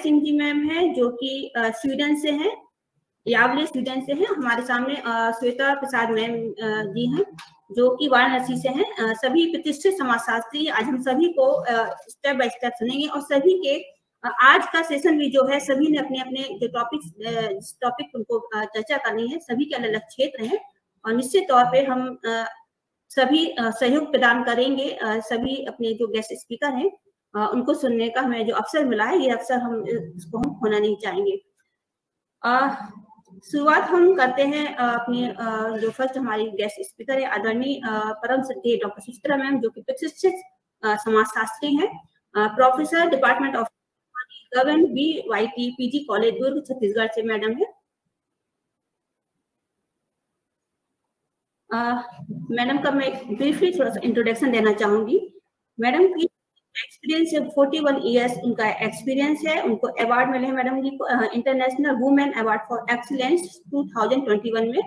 Singh ji ma'am है जो कि स्वीडन से हैं, यावले स्वीडन से हैं। हमारे सामने श्वेता प्रसाद मैम जी हैं जो कि वाराणसी से हैं। सभी प्रतिष्ठित समाजशास्त्री आज हम सभी को स्टेप बाय स्टेप सुनेंगे और सभी के आज का सेशन भी जो है सभी ने अपने अपने जो टॉपिक उनको चर्चा करनी है, सभी के अलग अलग क्षेत्र हैं और निश्चित तौर पे हम सभी सहयोग प्रदान करेंगे। सभी अपने जो गेस्ट स्पीकर हैं उनको सुनने का हमें जो अवसर मिला है, ये अवसर हम इसको हम खोना नहीं चाहेंगे। शुरुआत हम करते हैं अपने जो फर्स्ट हमारी गेस्ट स्पीकर है आदरणीय परम श्रद्धेय डॉक्टर सुचित्रा मैम जो कि प्रतिष्ठित समाजशास्त्री हैं, professor department of govern BYT PG college Durg Chhattisgarh से मैडम है। मैडम का मैं ब्रीफली थोड़ा सा इंट्रोडक्शन देना चाहूंगी। मैडम की एक्सपीरियंस है 41 इयर्स उनका एक्सपीरियंस है। उनको अवार्ड मिले हैं मैडम जी को international women award for excellence 2021 में,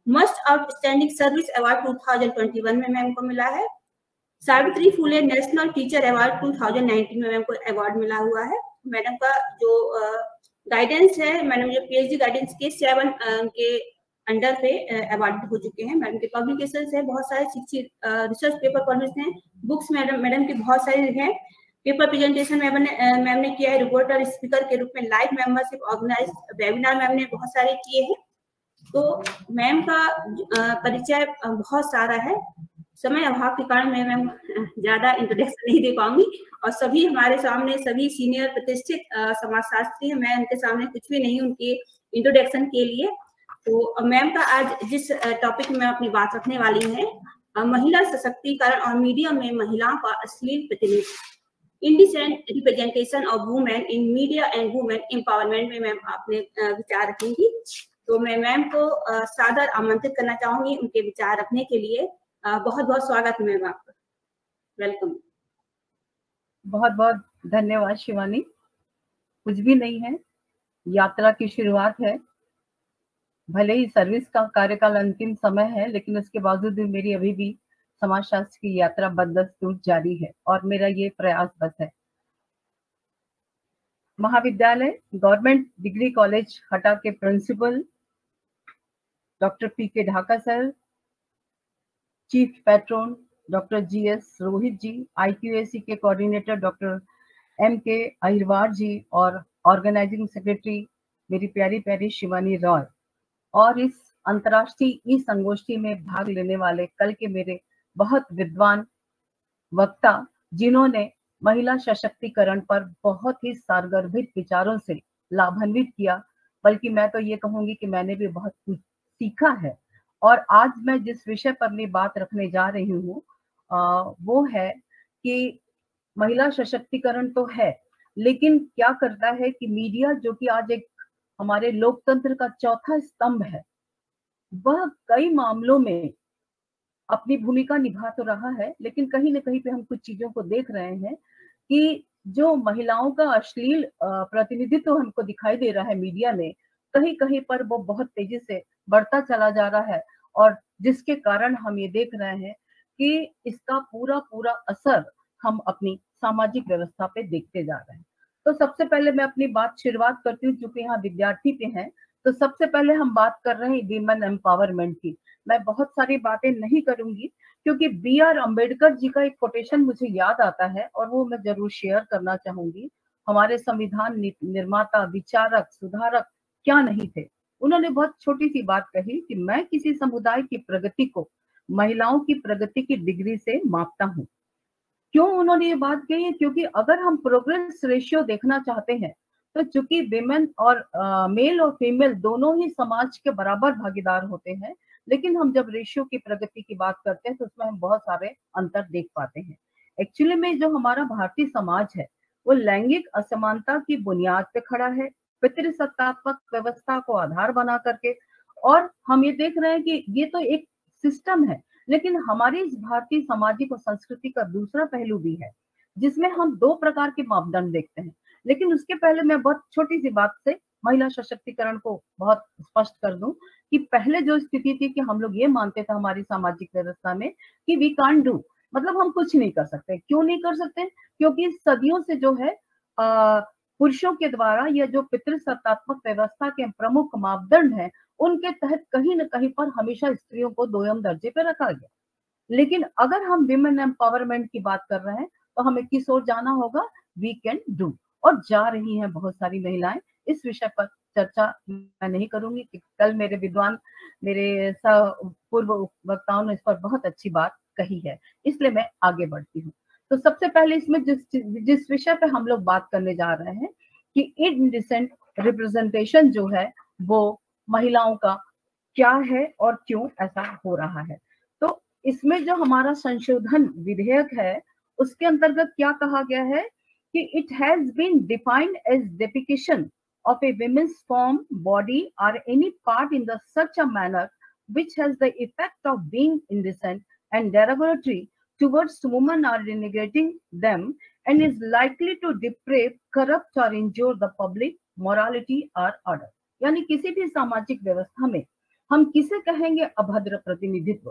मस्ट आउटस्टैंडिंग सर्विस अवार्ड 2021 में मैम को मिला है, Savitri Phule national teacher award 2019 में मैम को अवार्ड मिला हुआ है। मैडम का जो गाइडेंस है, मैडम जो PhD गाइडेंस के 7 उनके अंडर पे अवार्ड हो चुके हैं। मैडम के पब्लिकेशंस है, बहुत सारे शिक्षित रिसर्च पेपर पब्लिश हैं, बुक्स मैडम की बहुत सारी हैं, पेपर प्रेजेंटेशन मैम ने किया है, रिपोर्टर स्पीकर के रूप में live membership organise webinar ma'am ने बहुत सारे किए हैं। तो मैम का परिचय बहुत सारा है, समय अभाव के कारण मैं मैम ज्यादा इंट्रोडक्शन नहीं दे पाऊंगी और सभी हमारे सामने सभी सीनियर प्रतिष्ठित समाजशास्त्री हैं, मैं उनके सामने कुछ भी नहीं उनके इंट्रोडक्शन के लिए। तो मैम का आज जिस टॉपिक में अपनी बात रखने वाली है, महिला सशक्तिकरण और मीडिया में महिलाओं का अश्लील प्रतिनिधित्व, indecent representation of women in media and women empowerment में मैम अपने विचार रखेंगी। तो मैं मैम को सादर आमंत्रित करना चाहूंगी उनके विचार रखने के लिए। बहुत बहुत स्वागत मैम आपका, वेलकम। बहुत बहुत धन्यवाद शिवानी। कुछ भी नहीं है, यात्रा की शुरुआत है। भले ही सर्विस का कार्यकाल अंतिम समय है, लेकिन उसके बावजूद भी मेरी अभी भी समाजशास्त्र की यात्रा बदस्तूर जारी है और मेरा ये प्रयास बस है। महाविद्यालय गवर्नमेंट डिग्री कॉलेज हटा के principal doctor PK Dhaka sir, chief patron doctor GS Rohit ji, IQAC के coordinator doctor MK Ahirwar ji और ऑर्गेनाइजिंग सेक्रेटरी मेरी प्यारी प्यारी शिवानी रॉय, और इस अंतर्राष्ट्रीय ई संगोष्ठी में भाग लेने वाले कल के मेरे बहुत विद्वान वक्ता जिन्होंने महिला सशक्तिकरण पर बहुत ही सारगर्भित विचारों से लाभान्वित किया, बल्कि मैं तो ये कहूंगी कि मैंने भी बहुत कुछ सीखा है। और आज मैं जिस विषय पर अपनी बात रखने जा रही हूँ वो है कि महिला सशक्तिकरण तो है, लेकिन क्या करता है कि मीडिया, जो कि आज एक हमारे लोकतंत्र का चौथा स्तंभ है, वह कई मामलों में अपनी भूमिका निभा तो रहा है, लेकिन कहीं ना कहीं पे हम कुछ चीजों को देख रहे हैं कि जो महिलाओं का अश्लील प्रतिनिधित्व हमको दिखाई दे रहा है मीडिया में, कहीं कहीं पर वो बहुत तेजी से बढ़ता चला जा रहा है, और जिसके कारण हम ये देख रहे हैं कि इसका पूरा पूरा असर हम अपनी सामाजिक व्यवस्था पे देखते जा रहे हैं। तो सबसे पहले मैं अपनी बात शुरुआत करती हूँ, क्योंकि यहाँ विद्यार्थी पे हैं, तो सबसे पहले हम बात कर रहे हैं विमेन एम्पावरमेंट की। मैं बहुत सारी बातें नहीं करूंगी, क्योंकि BR अम्बेडकर जी का एक कोटेशन मुझे याद आता है और वो मैं जरूर शेयर करना चाहूंगी। हमारे संविधान निर्माता, विचारक, सुधारक क्या नहीं थे। उन्होंने बहुत छोटी सी बात कही कि मैं किसी समुदाय की प्रगति को महिलाओं की प्रगति की डिग्री से मापता हूँ। क्यों उन्होंने ये बात कही है? क्योंकि अगर हम प्रोग्रेस रेशियो देखना चाहते हैं तो चूंकि विमेन और मेल और फीमेल दोनों ही समाज के बराबर भागीदार होते हैं, लेकिन हम जब रेशियो की प्रगति की बात करते हैं तो उसमें हम बहुत सारे अंतर देख पाते हैं। एक्चुअली में जो हमारा भारतीय समाज है वो लैंगिक असमानता की बुनियाद पे खड़ा है, पितृसत्तात्मक व्यवस्था को आधार बना करके, और हम ये देख रहे हैं कि ये तो एक सिस्टम है, लेकिन हमारी इस भारतीय सामाजिक और संस्कृति का दूसरा पहलू भी है जिसमें हम दो प्रकार के मापदंड देखते हैं। लेकिन उसके पहले मैं बहुत छोटी सी बात से महिला सशक्तिकरण को बहुत स्पष्ट कर दूं कि पहले जो स्थिति थी कि हम लोग ये मानते थे हमारी सामाजिक व्यवस्था में कि वी कांट डू, मतलब हम कुछ नहीं कर सकते। क्यों नहीं कर सकते? क्योंकि सदियों से जो है पुरुषों के द्वारा यह जो पितृसत्तात्मक व्यवस्था के प्रमुख मापदंड हैं, उनके तहत कहीं न कहीं पर हमेशा स्त्रियों को दोयम दर्जे पे रखा गया। लेकिन अगर हम विमेन एम्पावरमेंट की बात कर रहे हैं तो हमें किस ओर जाना होगा? वी कैन डू, और जा रही हैं बहुत सारी महिलाएं। इस विषय पर चर्चा मैं नहीं करूंगी कि कल मेरे विद्वान, मेरे पूर्व वक्ताओं ने इस पर बहुत अच्छी बात कही है, इसलिए मैं आगे बढ़ती हूँ। तो सबसे पहले इसमें जिस विषय पे हम लोग बात करने जा रहे हैं कि इनडिसेंट रिप्रेजेंटेशन जो है वो महिलाओं का क्या है और क्यों ऐसा हो रहा है। तो इसमें जो हमारा संशोधन विधेयक है उसके अंतर्गत क्या कहा गया है कि it has been defined as defecation of a woman's form, body, or any part in the such a manner which has the effect of being indecent and derogatory towards women or denigrating them, and is likely to deprave, corrupt or injure the public morality or order। यानी किसी भी सामाजिक व्यवस्था में हम किसे कहेंगे अभद्र प्रतिनिधित्व,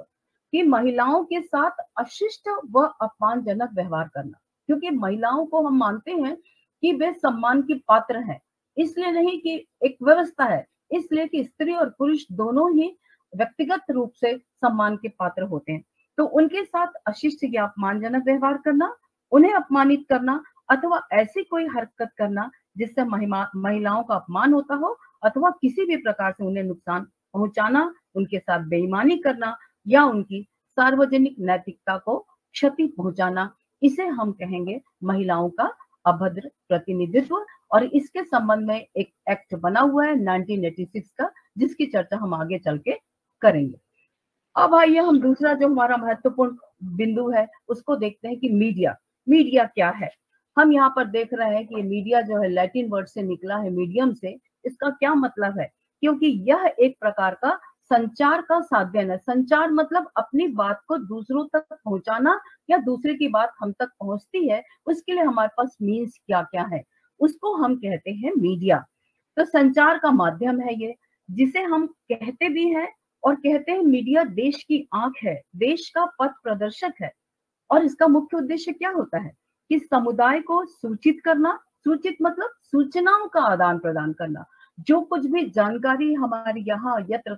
कि महिलाओं के साथ अशिष्ट व अपमानजनक व्यवहार करना। क्योंकि महिलाओं को हम मानते हैं कि वे सम्मान की पात्र हैं, इसलिए नहीं कि एक व्यवस्था है, इसलिए कि स्त्री और पुरुष दोनों ही व्यक्तिगत रूप से सम्मान के पात्र होते हैं। तो उनके साथ अशिष्ट या अपमानजनक व्यवहार करना, उन्हें अपमानित करना अथवा ऐसी कोई हरकत करना जिससे महिलाओं का अपमान होता हो अथवा किसी भी प्रकार से उन्हें नुकसान पहुंचाना, उनके साथ बेईमानी करना या उनकी सार्वजनिक नैतिकता को क्षति पहुंचाना, इसे हम कहेंगे महिलाओं का अभद्र प्रतिनिधित्व। और इसके संबंध में एक एक्ट बना हुआ है 1986 का, जिसकी चर्चा हम आगे चल के करेंगे। अब आइए हम दूसरा जो हमारा महत्वपूर्ण बिंदु है उसको देखते हैं कि मीडिया क्या है। हम यहाँ पर देख रहे हैं कि मीडिया जो है लैटिन वर्ड से निकला है, मीडियम से। इसका क्या मतलब है? क्योंकि यह एक प्रकार का संचार का साधन है। संचार मतलब अपनी बात को दूसरों तक पहुंचाना, या दूसरे की बात हम तक पहुंचती है उसके लिए हमारे पास मीन्स क्या क्या है, उसको हम कहते हैं मीडिया। तो संचार का माध्यम है ये, जिसे हम कहते भी हैं और कहते हैं मीडिया देश की आंख है, देश का पथ प्रदर्शक है। और इसका मुख्य उद्देश्य क्या होता है कि समुदाय को सूचित करना, सूचित मतलब सूचनाओं का आदान प्रदान करना, जो कुछ भी जानकारी हमारी यहाँ यत्र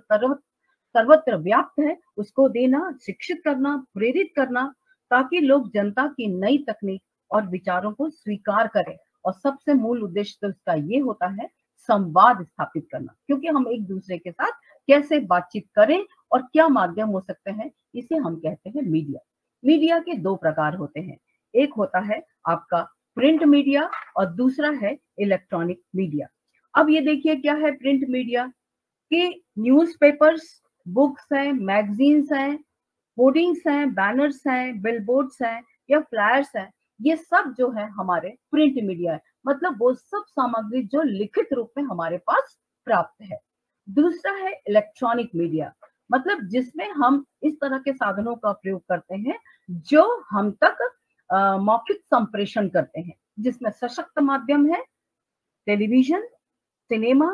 सर्वत्र व्याप्त है उसको देना, शिक्षित करना, प्रेरित करना, ताकि लोग जनता की नई तकनीक और विचारों को स्वीकार करें। और सबसे मूल उद्देश्य तो इसका ये होता है संवाद स्थापित करना, क्योंकि हम एक दूसरे के साथ कैसे बातचीत करें और क्या माध्यम हो सकते हैं, इसे हम कहते हैं मीडिया। मीडिया के दो प्रकार होते हैं, एक होता है आपका प्रिंट मीडिया और दूसरा है इलेक्ट्रॉनिक मीडिया। अब ये देखिए क्या है प्रिंट मीडिया, कि न्यूज़पेपर्स, बुक्स हैं, मैगजीन्स हैं, होर्डिंग्स हैं, बैनर्स हैं, बिलबोर्ड्स हैं या फ्लायर्स हैं, ये सब जो है हमारे प्रिंट मीडिया है। मतलब वो सब सामग्री जो लिखित रूप में हमारे पास प्राप्त है। दूसरा है इलेक्ट्रॉनिक मीडिया, मतलब जिसमें हम इस तरह के साधनों का प्रयोग करते हैं जो हम तक मौखिक संप्रेषण करते हैं, जिसमें सशक्त माध्यम है टेलीविजन, सिनेमा,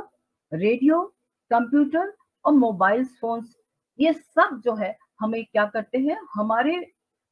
रेडियो, कंप्यूटर और मोबाइल फोन्स। ये सब जो है हमें क्या करते हैं, हमारे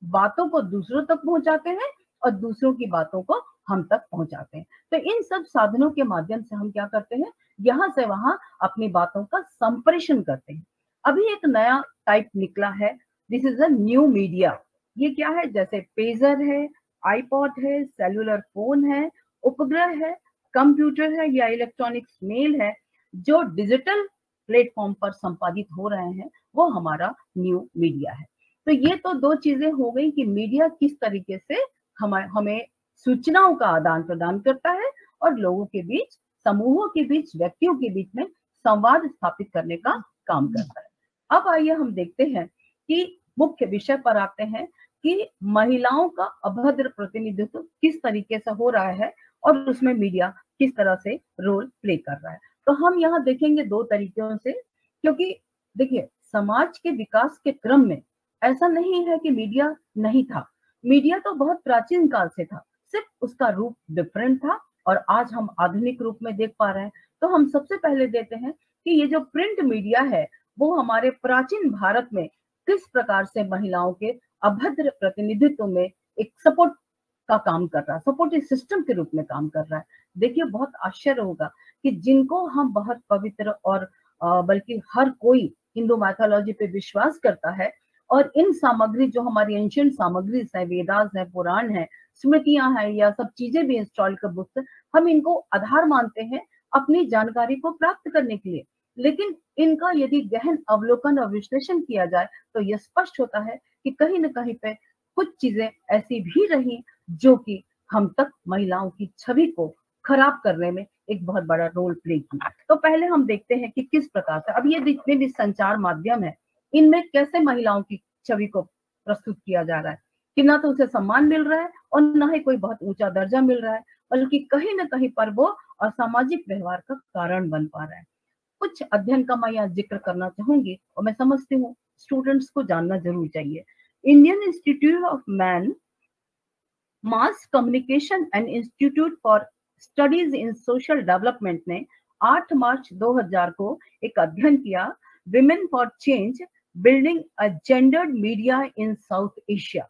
बातों को दूसरों तक पहुंचाते हैं और दूसरों की बातों को हम तक पहुंचाते हैं। तो इन सब साधनों के माध्यम से हम क्या करते हैं, यहाँ से वहां अपनी बातों का संप्रेषण करते हैं। अभी एक नया टाइप निकला है, this is a new media. ये क्या है, जैसे पेजर है, आईपॉड है, सेलुलर फोन है, उपग्रह है, कंप्यूटर है या इलेक्ट्रॉनिक्स मेल है, जो डिजिटल प्लेटफॉर्म पर संपादित हो रहे हैं, वो हमारा न्यू मीडिया है। तो ये तो दो चीजें हो गई कि मीडिया किस तरीके से हमें सूचनाओं का आदान प्रदान करता है और लोगों के बीच, समूहों के बीच, व्यक्तियों के बीच में संवाद स्थापित करने का काम करता है। अब आइए हम देखते हैं कि मुख्य विषय पर आते हैं कि महिलाओं का अभद्र प्रतिनिधित्व किस तरीके से हो रहा है और उसमें मीडिया किस तरह से रोल प्ले कर रहा है। तो हम यहाँ देखेंगे दो तरीकों से, क्योंकि देखिए समाज के विकास के क्रम में ऐसा नहीं है कि मीडिया नहीं था, मीडिया तो बहुत प्राचीन काल से था, सिर्फ उसका रूप डिफरेंट था और आज हम आधुनिक रूप में देख पा रहे हैं। तो हम सबसे पहले देते हैं कि ये जो प्रिंट मीडिया है वो हमारे प्राचीन भारत में किस प्रकार से महिलाओं के अभद्र प्रतिनिधित्व में एक सपोर्ट का काम कर रहा है, सपोर्टिव सिस्टम के रूप में काम कर रहा है। देखिए बहुत आश्चर्य होगा कि जिनको हम बहुत पवित्र और बल्कि हर कोई हिंदू मैथोलॉजी पे विश्वास करता है, और इन सामग्री जो हमारी एंशिएंट सामग्री है, वेदास है, पुराण है, स्मृतियां हैं, या सब चीजें भी हिस्टोरिकल बुक्स है, हम इनको आधार मानते हैं अपनी जानकारी को प्राप्त करने के लिए। लेकिन इनका यदि गहन अवलोकन और विश्लेषण किया जाए तो यह स्पष्ट होता है कि कहीं न कहीं पे कुछ चीजें ऐसी भी रही जो कि हम तक महिलाओं की छवि को खराब करने में एक बहुत बड़ा रोल प्ले किया। तो पहले हम देखते हैं कि किस प्रकार से अब ये जितने भी संचार माध्यम है, इनमें कैसे महिलाओं की छवि को प्रस्तुत किया जा रहा है कि ना तो उसे सम्मान मिल रहा है और ना ही कोई बहुत ऊंचा दर्जा मिल रहा है, बल्कि कहीं ना कहीं पर वो असामाजिक व्यवहार का कारण बन पा रहा है। कुछ अध्ययन का मैं यहाँ जिक्र करना चाहूंगी और मैं समझती हूँ स्टूडेंट्स को जानना जरूर चाहिए। Indian institute of man mass communication and institute for studies in social development ने 8 मार्च 2000 को एक अध्ययन किया, women for change building a gendered media in south Asia.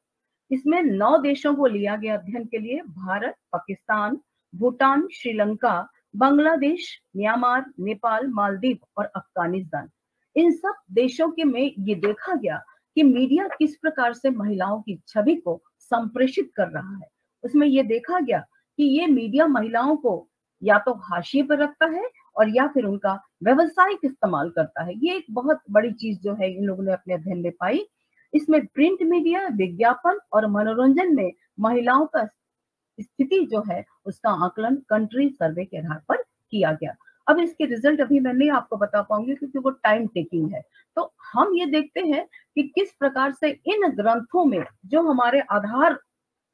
इसमें 9 देशों को लिया गया अध्ययन के लिए, भारत, पाकिस्तान, भूटान, श्रीलंका, बांग्लादेश, म्यांमार, नेपाल, मालदीव और अफगानिस्तान। इन सब देशों के में ये देखा गया कि मीडिया किस प्रकार से महिलाओं की छवि को संप्रेषित कर रहा है। उसमें ये देखा गया कि ये मीडिया महिलाओं को या तो हाशिए पर रखता है और या फिर उनका व्यावसायिक इस्तेमाल करता है। ये एक बहुत बड़ी चीज जो है इन लोगों ने अपने अध्ययन में पाई। इसमें प्रिंट मीडिया, विज्ञापन और मनोरंजन में महिलाओं का स्थिति जो है उसका आकलन कंट्री सर्वे के आधार पर किया गया। अब इसके रिजल्ट अभी मैं नहीं आपको बता पाऊंगी क्योंकि वो टाइम टेकिंग है। तो हम ये देखते हैं कि किस प्रकार से इन ग्रंथों में जो हमारे आधार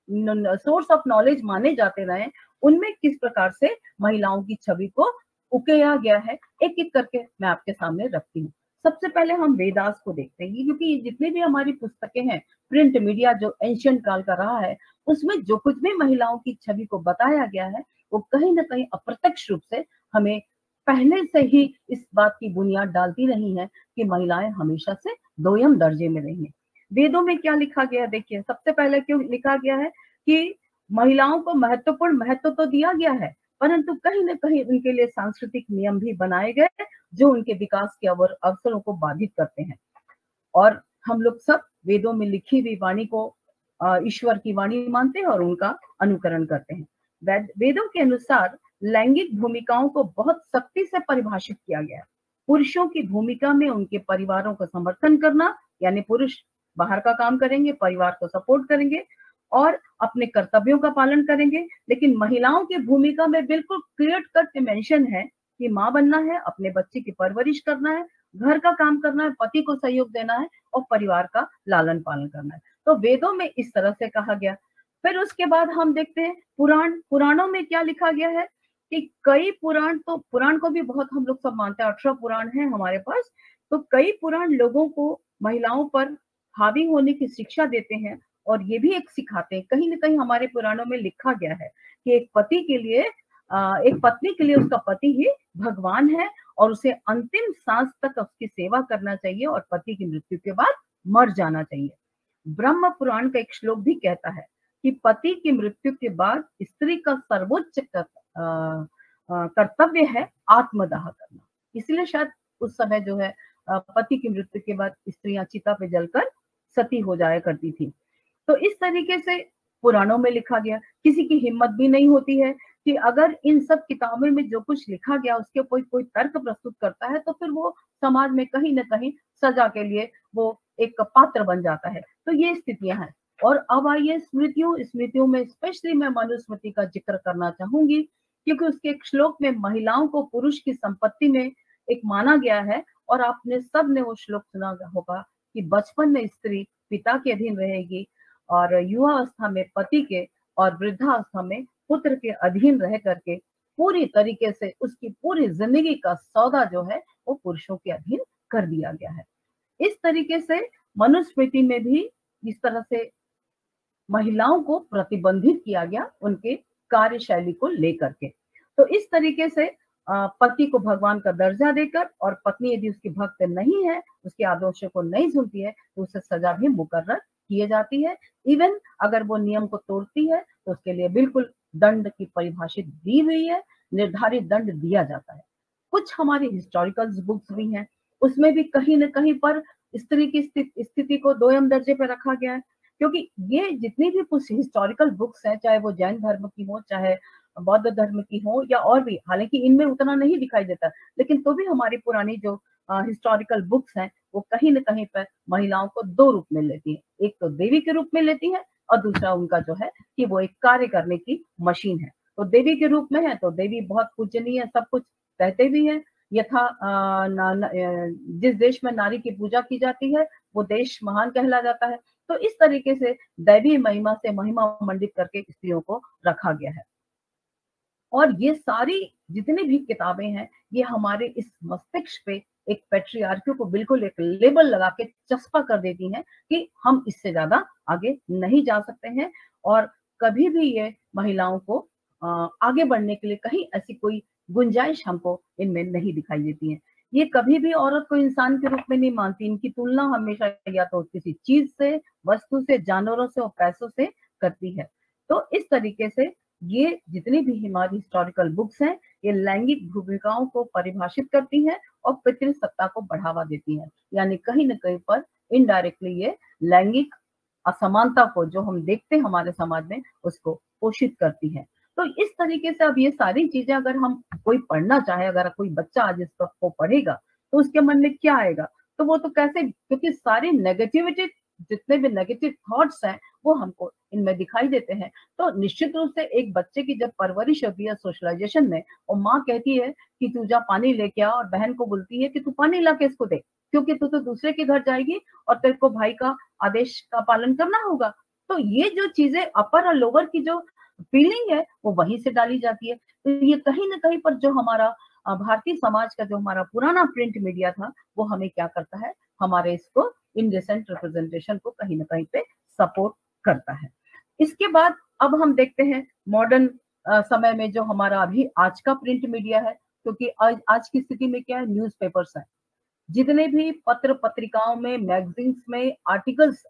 सोर्स ऑफ नॉलेज माने जाते रहे, उनमें किस प्रकार से महिलाओं की छवि को उकेरा गया है, एक एक करके मैं आपके सामने रखती हूँ। सबसे पहले हम वेदास को देखते हैं, क्योंकि जितनी भी हमारी पुस्तकें हैं, प्रिंट मीडिया जो एंशिएंट काल का रहा है, उसमें जो कुछ भी महिलाओं की छवि को बताया गया है वो कहीं ना कहीं अप्रत्यक्ष रूप से हमें पहले से ही इस बात की बुनियाद डालती रही है कि महिलाएं हमेशा से दोयम दर्जे में रही हैं। वेदों में क्या लिखा गया है, देखिए सबसे पहले क्यों लिखा गया है कि महिलाओं को महत्वपूर्ण महत्व तो दिया गया है, परंतु कहीं ना कहीं उनके लिए सांस्कृतिक नियम भी बनाए गए जो उनके विकास के अवसरों को बाधित करते हैं। और हम लोग सब वेदों में लिखी हुई वाणी को ईश्वर की वाणी मानते हैं और उनका अनुकरण करते हैं। वेदों के अनुसार लैंगिक भूमिकाओं को बहुत सख्ती से परिभाषित किया गया है। पुरुषों की भूमिका में उनके परिवारों का समर्थन करना, यानी पुरुष बाहर का काम करेंगे, परिवार को सपोर्ट करेंगे और अपने कर्तव्यों का पालन करेंगे, लेकिन महिलाओं की भूमिका में बिल्कुल क्लियर कट मेंशन है कि माँ बनना है, अपने बच्चे की परवरिश करना है, घर का काम करना है, पति को सहयोग देना है और परिवार का लालन पालन करना है। तो वेदों में इस तरह से कहा गया। फिर उसके बाद हम देखते हैं पुराणों में क्या लिखा गया है कि कई पुराण, तो पुराण को भी बहुत हम लोग सब मानते हैं, 18 पुराण है हमारे पास, तो कई पुराण लोगों को महिलाओं पर हावी होने की शिक्षा देते हैं और ये भी एक सिखाते हैं। कहीं ना कहीं हमारे पुराणों में लिखा गया है कि एक पत्नी के लिए उसका पति ही भगवान है और उसे अंतिम सांस तक उसकी सेवा करना चाहिए और पति की मृत्यु के बाद मर जाना चाहिए। ब्रह्म पुराण का एक श्लोक भी कहता है कि पति की मृत्यु के बाद स्त्री का सर्वोच्च कर्तव्य है आत्मदाह करना। इसलिए शायद उस समय जो है पति की मृत्यु के बाद स्त्रियां चिता पे जलकर सती हो जाया करती थी। तो इस तरीके से पुराणों में लिखा गया। किसी की हिम्मत भी नहीं होती है कि अगर इन सब किताबों में जो कुछ लिखा गया उसके कोई तर्क प्रस्तुत करता है तो फिर वो समाज में कहीं ना कहीं सजा के लिए वो एक पात्र बन जाता है। तो ये स्थितियां हैं। और अब आइए स्मृतियों में स्पेशली मैं मनुस्मृति का जिक्र करना चाहूंगी, क्योंकि उसके एक श्लोक में महिलाओं को पुरुष की संपत्ति में एक माना गया है। और आपने सब ने वो श्लोक सुना होगा कि बचपन में स्त्री पिता के अधीन रहेगी और युवावस्था में पति के और वृद्धावस्था में पुत्र के अधीन रह करके पूरी तरीके से उसकी पूरी जिंदगी का सौदा जो है वो पुरुषों के अधीन कर दिया गया है। इस तरीके से मनुस्मृति में भी इस तरह से महिलाओं को प्रतिबंधित किया गया उनके कार्यशैली को लेकर के। तो इस तरीके से पति को भगवान का दर्जा देकर और पत्नी यदि उसकी भक्त नहीं है, उसके आदर्शों को नहीं सुनती है, तो उसे सजा भी मुकर्रर किए जाती है। इवन अगर वो नियम को तोड़ती है तो उसके लिए बिल्कुल दंड की परिभाषित दी हुई है, निर्धारित दंड दिया जाता है। कुछ हमारी हिस्टोरिकल बुक्स भी हैं, उसमें भी कहीं न कहीं पर स्त्री की स्थिति को दोयम दर्जे पर रखा गया है, क्योंकि ये जितनी भी कुछ हिस्टोरिकल बुक्स हैं, चाहे वो जैन धर्म की हो, चाहे बौद्ध धर्म की हो या और भी, हालांकि इनमें उतना नहीं दिखाई देता, लेकिन तो भी हमारी पुरानी जो हिस्टोरिकल बुक्स हैं वो कहीं न कहीं पर महिलाओं को दो रूप में लेती है, एक तो देवी के रूप में लेती है और दूसरा उनका जो है कि वो एक कार्य करने की मशीन है। तो देवी के रूप में है तो देवी बहुत पूजनीय, सब कुछ कहते भी है, यथा जिस देश में नारी की पूजा की जाती है वो देश महान कहला जाता है। तो इस तरीके से दैवी महिमा से महिमा मंडित करके स्त्रियों को रखा गया है। और ये सारी जितनी भी किताबें हैं ये हमारे इस मस्तिष्क पे एक पैट्रियार्की को बिल्कुल एक लेबल लगा के चस्पा कर देती हैं कि हम इससे ज्यादा आगे नहीं जा सकते हैं, और कभी भी ये महिलाओं को आगे बढ़ने के लिए कहीं ऐसी कोई गुंजाइश हमको इनमें नहीं दिखाई देती है। ये कभी भी औरत को इंसान के रूप में नहीं मानती, इनकी तुलना हमेशा या तो किसी चीज से, वस्तु से, जानवरों से और पैसों से करती है। तो इस तरीके से ये जितनी भी हमारी हिस्टोरिकल बुक्स हैं ये लैंगिक भूमिकाओं को परिभाषित करती हैं और पितृसत्ता को बढ़ावा देती हैं, यानी कहीं न कहीं पर इनडायरेक्टली ये लैंगिक असमानता को जो हम देखते हैं हमारे समाज में उसको पोषित करती है। तो इस तरीके से अब ये सारी चीजें अगर हम कोई पढ़ना चाहे, अगर कोई बच्चा आज इसको पढ़ेगा तो उसके मन में क्या आएगा, तो वो तो कैसे, क्योंकि सारी नेगेटिविटी जितने भी नेगेटिव थॉट्स हैं वो हमको इनमें दिखाई देते हैं। तो निश्चित रूप से एक बच्चे की जब परवरिश होती है सोशलाइजेशन में और माँ कहती है कि तू जा पानी लेके आ, और बहन को बोलती है कि तू पानी ला के इसको दे, क्योंकि तू तो दूसरे के घर जाएगी और तेरे को भाई का आदेश का पालन करना होगा। तो ये जो चीजें अपर और लोअर की जो फीलिंग है वो वहीं से डाली जाती है। तो ये कहीं ना कहीं पर जो हमारा भारतीय समाज का जो हमारा पुराना प्रिंट मीडिया था वो हमें क्या करता है, हमारे इसको इनडिसेंट रिप्रेजेंटेशन को कहीं ना कहीं पे सपोर्ट करता है। इसके बाद अब हम देखते हैं मॉडर्न समय में जो हमारा अभी आज का प्रिंट मीडिया है, क्योंकि आज की स्थिति में क्या है, न्यूज़पेपर्स है, जितने भी पत्र पत्रिकाओं में, मैगजीन्स में आर्टिकल्स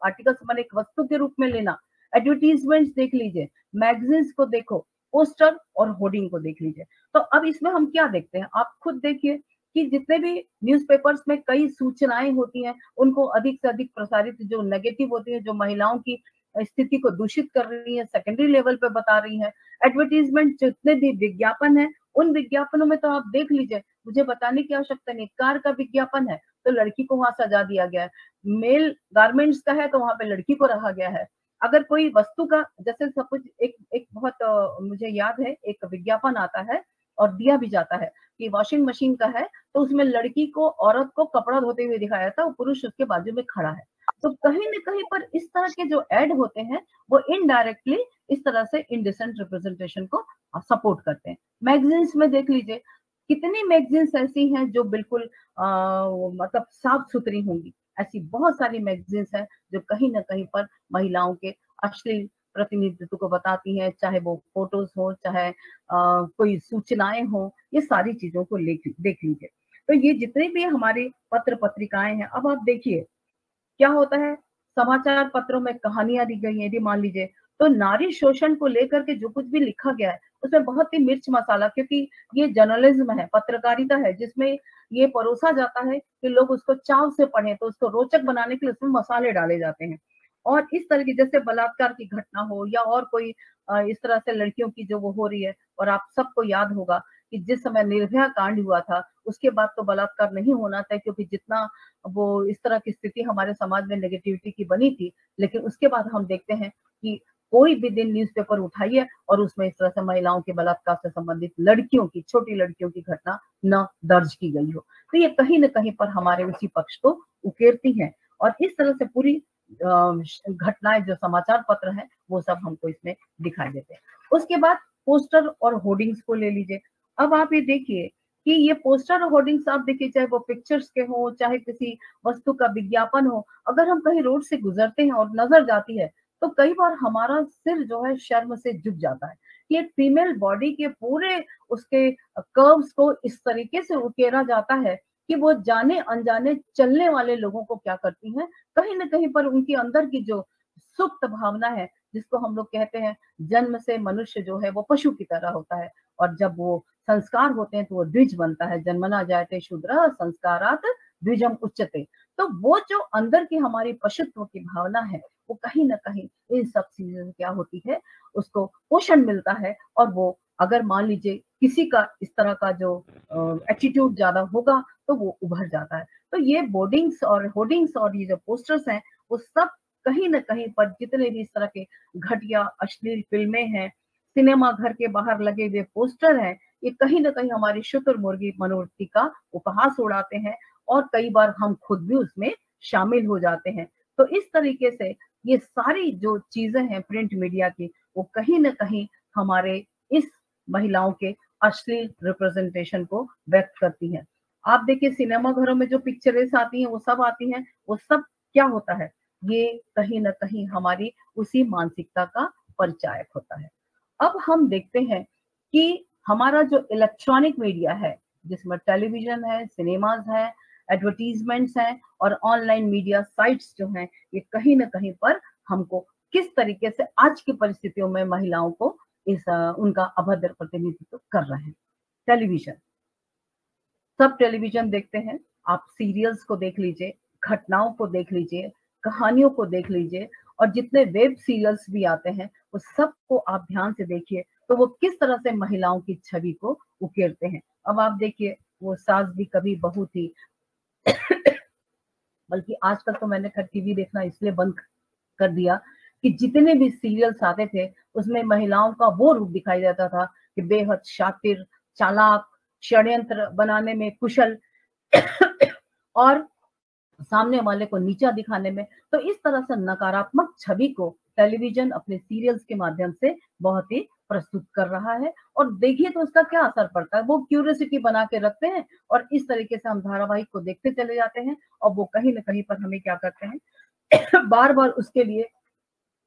माने एक वस्तु के रूप में लेना, एडवर्टीजमेंट्स देख लीजिए, मैगजीन्स को देखो, पोस्टर और होर्डिंग को देख लीजिए। तो अब इसमें हम क्या देखते हैं, आप खुद देखिए कि जितने भी न्यूज़पेपर्स में कई सूचनाएं होती हैं उनको अधिक से अधिक प्रसारित, जो नेगेटिव होती है, जो महिलाओं की स्थिति को दूषित कर रही है, सेकेंडरी लेवल पे बता रही है। एडवर्टीजमेंट जितने भी विज्ञापन है उन विज्ञापनों में तो आप देख लीजिए, मुझे बताने की आवश्यकता नहीं, कार का विज्ञापन है तो लड़की को वहां सजा दिया गया है, मेल गारमेंट्स का है तो वहां पे लड़की को रखा गया है। अगर कोई वस्तु का, जैसे सब कुछ एक बहुत मुझे याद है एक विज्ञापन आता है और दिया भी जाता है कि वॉशिंग मशीन का है, तो उसमें लड़की को, औरत को कपड़ा धोते हुए दिखाया था, पुरुष उसके बाजू में खड़ा है। तो कहीं न कहीं पर इस तरह के जो एड होते हैं वो इनडायरेक्टली इस तरह से इनडिसेंट रिप्रेजेंटेशन को सपोर्ट करते हैं। मैगजीन्स में देख लीजिए कितनी मैगजीन्स ऐसी हैं जो बिल्कुल मतलब साफ सुथरी होंगी, ऐसी बहुत सारी मैगजीन्स हैं जो कहीं ना कहीं पर महिलाओं के अश्लील प्रतिनिधित्व को बताती हैं, चाहे वो फोटोज हो, चाहे कोई सूचनाएं हो, ये सारी चीजों को देख लीजिए। तो ये जितने भी हमारे पत्र पत्रिकाएं हैं, अब आप देखिए क्या होता है, समाचार पत्रों में कहानियां दी गई हैं, यदि मान लीजिए तो नारी शोषण को लेकर के जो कुछ भी लिखा गया है उसमें बहुत ही मिर्च मसाला, क्योंकि ये जर्नलिज्म है, पत्रकारिता है, जिसमें ये परोसा जाता है कि लोग उसको चाव से पढ़ें, तो उसको रोचक बनाने के लिए उसमें मसाले डाले जाते हैं। और इस तरह की जैसे बलात्कार की घटना हो या और कोई इस तरह से लड़कियों की जो वो हो रही है, और आप सबको याद होगा कि जिस समय निर्भया कांड हुआ था उसके बाद तो बलात्कार नहीं होना था, क्योंकि जितना वो इस तरह की स्थिति हमारे समाज में नेगेटिविटी की बनी थी, लेकिन उसके बाद हम देखते हैं कि कोई भी दिन न्यूज़पेपर उठाइए और उसमें इस तरह से महिलाओं के बलात्कार से संबंधित लड़कियों की, छोटी लड़कियों की घटना न दर्ज की गई हो। तो ये कहीं न कहीं पर हमारे उसी पक्ष को उकेरती हैं, और इस तरह से पूरी घटनाएं जो समाचार पत्र हैं वो सब हमको इसमें दिखाई देते हैं। उसके बाद पोस्टर और होर्डिंग्स को ले लीजिए। अब आप ये देखिए कि ये पोस्टर और होर्डिंग्स आप देखिए, चाहे वो पिक्चर्स के हो, चाहे किसी वस्तु का विज्ञापन हो, अगर हम कहीं रोड से गुजरते हैं और नजर जाती है तो कई बार हमारा सिर जो है शर्म से झुक जाता है कि एक फीमेल बॉडी के पूरे उसके कर्व्स को इस तरीके से उकेरा जाता है कि वो जाने अनजाने चलने वाले लोगों को क्या करती हैं, कहीं ना कहीं पर उनके अंदर की जो सुप्त भावना है जिसको हम लोग कहते हैं जन्म से मनुष्य जो है वो पशु की तरह होता है, और जब वो संस्कार होते हैं तो वो द्विज बनता है। जन्मना जायते शूद्र संस्कारात द्विजम उच्यते। तो वो जो अंदर की हमारी पशुत्व की भावना है वो कहीं ना कहीं इन सब चीजों से क्या होती है, उसको पोषण मिलता है। और वो अगर मान लीजिए किसी का इस तरह का जो एटीट्यूड ज्यादा होगा तो वो उभर जाता है। तो ये बोर्डिंग्स और होर्डिंग्स और ये जो पोस्टर्स हैं वो सब कहीं ना कहीं पर जितने भी इस तरह के घटिया अश्लील फिल्में हैं, सिनेमा घर के बाहर लगे हुए पोस्टर हैं, ये कहीं ना कहीं हमारी शुतुरमुर्गी मनोवृत्ति का उपहास उड़ाते हैं, और कई बार हम खुद भी उसमें शामिल हो जाते हैं। तो इस तरीके से ये सारी जो चीजें हैं प्रिंट मीडिया की, वो कहीं ना कहीं हमारे इस महिलाओं के अश्लील रिप्रेजेंटेशन को व्यक्त करती हैं। आप देखिए सिनेमा घरों में जो पिक्चरें आती हैं वो सब आती हैं, वो सब क्या होता है, ये कहीं ना कहीं हमारी उसी मानसिकता का परिचायक होता है। अब हम देखते हैं कि हमारा जो इलेक्ट्रॉनिक मीडिया है, जिसमें टेलीविजन है, सिनेमाज है, एडवर्टीजमेंट्स हैं और ऑनलाइन मीडिया साइट्स जो हैं, ये कहीं ना कहीं पर हमको किस तरीके से आज की परिस्थितियों में महिलाओं को उनका अभद्र प्रतिनिधित्व कर रहे हैं। टेलीविजन, सब टेलीविजन देखते हैं, आप सीरियल्स को देख लीजिए, घटनाओं को देख लीजिए, कहानियों को देख लीजिए, और जितने वेब सीरियल्स भी आते हैं वो सबको आप ध्यान से देखिए तो वो किस तरह से महिलाओं की छवि को उकेरते हैं। अब आप देखिए वो सास भी कभी बहू थी, बल्कि आजकल तो मैंने खैर टीवी देखना इसलिए बंद कर दिया कि जितने भी सीरियल्स आते थे उसमें महिलाओं का वो रूप दिखाई देता था कि बेहद शातिर, चालाक, षड्यंत्र बनाने में कुशल और सामने वाले को नीचा दिखाने में। तो इस तरह से नकारात्मक छवि को टेलीविजन अपने सीरियल्स के माध्यम से बहुत ही प्रस्तुत कर रहा है। और देखिए तो उसका क्या असर पड़ता है, वो क्यूरियोसिटी बना के रखते हैं और इस तरीके से हम धारावाहिक को देखते चले जाते हैं, और वो कहीं ना कहीं पर हमें क्या करते हैं बार बार उसके लिए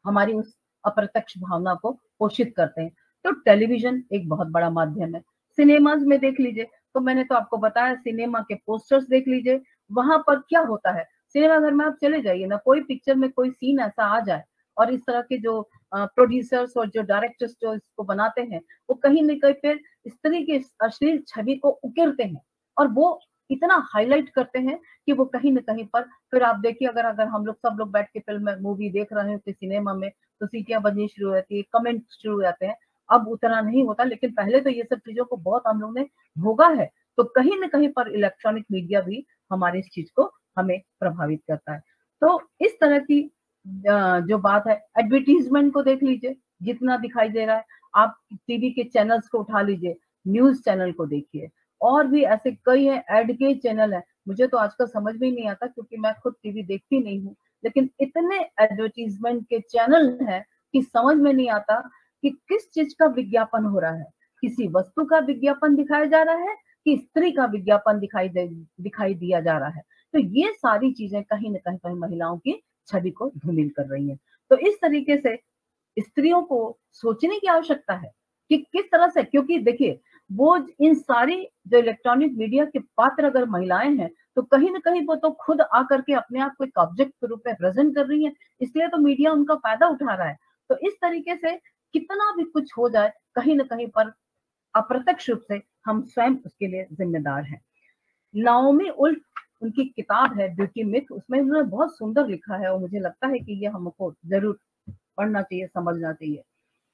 हमारी उस अप्रत्यक्ष भावना को पोषित करते हैं। तो टेलीविजन एक बहुत बड़ा माध्यम है। सिनेमाज में देख लीजिए, तो मैंने तो आपको बताया, सिनेमा के पोस्टर्स देख लीजिए, वहां पर क्या होता है, सिनेमा घर में आप चले जाइए ना, कोई पिक्चर में कोई सीन ऐसा आ जाए और इस तरह के जो प्रोड्यूसर्स और जो डायरेक्टर्स जो इसको बनाते हैं वो कहीं न कहीं फिर इस तरह की अश्लील छवि को उकेरते हैं और वो इतना हाईलाइट करते हैं कि वो कहीं न कहीं पर फिर आप देखिए, अगर अगर हम लोग सब लोग बैठ के फिल्म मूवी देख रहे हैं सिनेमा में, तो सीटियां बजनी शुरू हो जाती है, कमेंट शुरू हो जाते हैं। अब उतना नहीं होता, लेकिन पहले तो ये सब चीजों को बहुत हम लोग ने भोगा है। तो कहीं न कहीं पर इलेक्ट्रॉनिक मीडिया भी हमारी इस चीज को हमें प्रभावित करता है। तो इस तरह की जो बात है, एडवर्टीजमेंट को देख लीजिए, जितना दिखाई दे रहा है, आप टीवी के चैनल्स को उठा लीजिए, न्यूज चैनल को देखिए, और भी ऐसे कई हैं, एड के चैनल है। मुझे तो आजकल समझ में ही नहीं आता क्योंकि मैं खुद टीवी देखती नहीं हूँ, लेकिन इतने एडवर्टीजमेंट के चैनल हैं कि समझ में नहीं आता कि किस चीज का विज्ञापन हो रहा है। किसी वस्तु का विज्ञापन दिखाया जा रहा है कि स्त्री का विज्ञापन दिखाई दिया जा रहा है। तो ये सारी चीजें कहीं न कहीं महिलाओं की छवि को धूमिल कर रही हैं। तो इस तरीके से स्त्रियों को सोचने की आवश्यकता है कि किस तरह से, क्योंकि देखिए वो इन सारी जो इलेक्ट्रॉनिक मीडिया के पात्र अगर महिलाएं हैं तो कहीं ना कहीं वो तो खुद आकर के अपने आप को एक ऑब्जेक्ट के रूप में प्रेजेंट कर रही हैं, इसलिए तो मीडिया उनका फायदा उठा रहा है। तो इस तरीके से कितना भी कुछ हो जाए, कहीं ना कहीं पर अप्रत्यक्ष रूप से हम स्वयं उसके लिए जिम्मेदार हैं। नाओमी वुल्फ, उनकी किताब है ब्यूटी मिथ, उसमें उन्होंने बहुत सुंदर लिखा है और मुझे लगता है कि ये हमको जरूर पढ़ना चाहिए, समझना चाहिए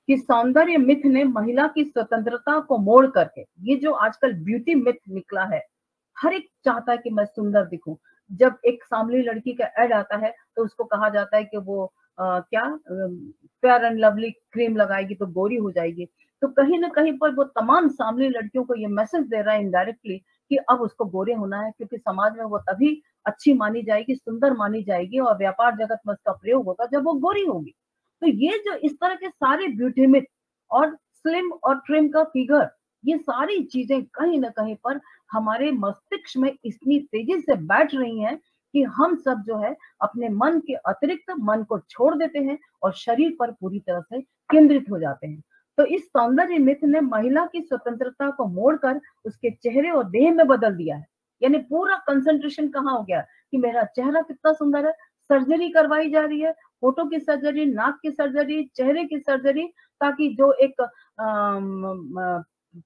कि सौंदर्य मिथ ने महिला की स्वतंत्रता को मोड़ करके, ये जो आजकल ब्यूटी मिथ निकला है, हर एक चाहता है कि मैं सुंदर दिखूं। जब एक सांवली लड़की का ऐड आता है तो उसको कहा जाता है कि वो क्या फेयर एंड लवली क्रीम लगाएगी तो गोरी हो जाएगी। तो कहीं ना कहीं पर वो तमाम सांवली लड़कियों को ये मैसेज दे रहा है इनडायरेक्टली कि अब उसको गोरे होना है, क्योंकि समाज में वो तभी अच्छी मानी जाएगी, सुंदर मानी जाएगी और व्यापार जगत में उसका प्रयोग होगा जब वो गोरी होगी। तो ये जो इस तरह के सारे ब्यूटी मिथ और स्लिम और ट्रिम का फिगर, ये सारी चीजें कहीं ना कहीं पर हमारे मस्तिष्क में इतनी तेजी से बैठ रही हैं कि हम सब जो है अपने मन के अतिरिक्त मन को छोड़ देते हैं और शरीर पर पूरी तरह से केंद्रित हो जाते हैं। तो इस सौंदर्य मिथ ने महिला की स्वतंत्रता को मोड़कर उसके चेहरे और देह में बदल दिया है। यानी पूरा कंसंट्रेशन कहाँ हो गया कि मेरा चेहरा कितना सुंदर है, सर्जरी करवाई जा रही है होठों की सर्जरी, नाक की सर्जरी, चेहरे की सर्जरी, ताकि जो एक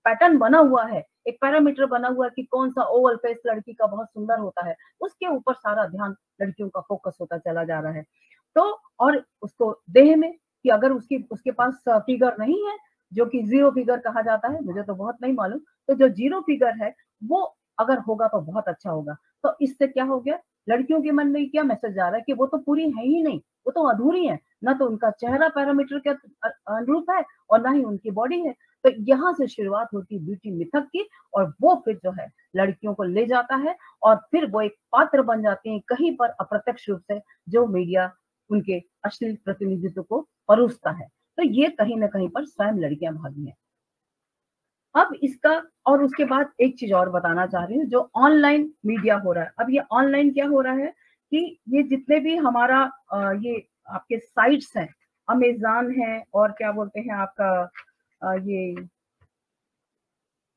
पैटर्न बना हुआ है, एक पैरामीटर बना हुआ है कि कौन सा ओवल फेस लड़की का बहुत सुंदर होता है, उसके ऊपर सारा ध्यान लड़कियों का फोकस होता चला जा रहा है। तो और उसको देह में कि अगर उसके पास फिगर नहीं है, जो कि जीरो फिगर कहा जाता है, मुझे तो बहुत नहीं मालूम, तो जो जीरो फिगर है वो अगर होगा तो बहुत अच्छा होगा। तो इससे क्या हो गया, लड़कियों के मन में क्या मैसेज आ रहा है कि वो तो पूरी है ही नहीं, वो तो अधूरी है, ना तो उनका चेहरा पैरामीटर के अनुरूप है और ना ही उनकी बॉडी है। तो यहाँ से शुरुआत होती है ब्यूटी मिथक की, और वो फिर जो है लड़कियों को ले जाता है और फिर वो एक पात्र बन जाते हैं कहीं पर अप्रत्यक्ष रूप से, जो मीडिया उनके अश्लील प्रतिनिधित्व को परोसता है। तो ये कहीं ना कहीं पर स्वयं लड़कियां भागी हैं। अब इसका और उसके बाद एक चीज और बताना चाह रही हूँ, जो ऑनलाइन मीडिया हो रहा है। अब ये ऑनलाइन क्या हो रहा है कि ये जितने भी हमारा ये आपके साइट्स हैं, अमेज़न है और क्या बोलते हैं आपका ये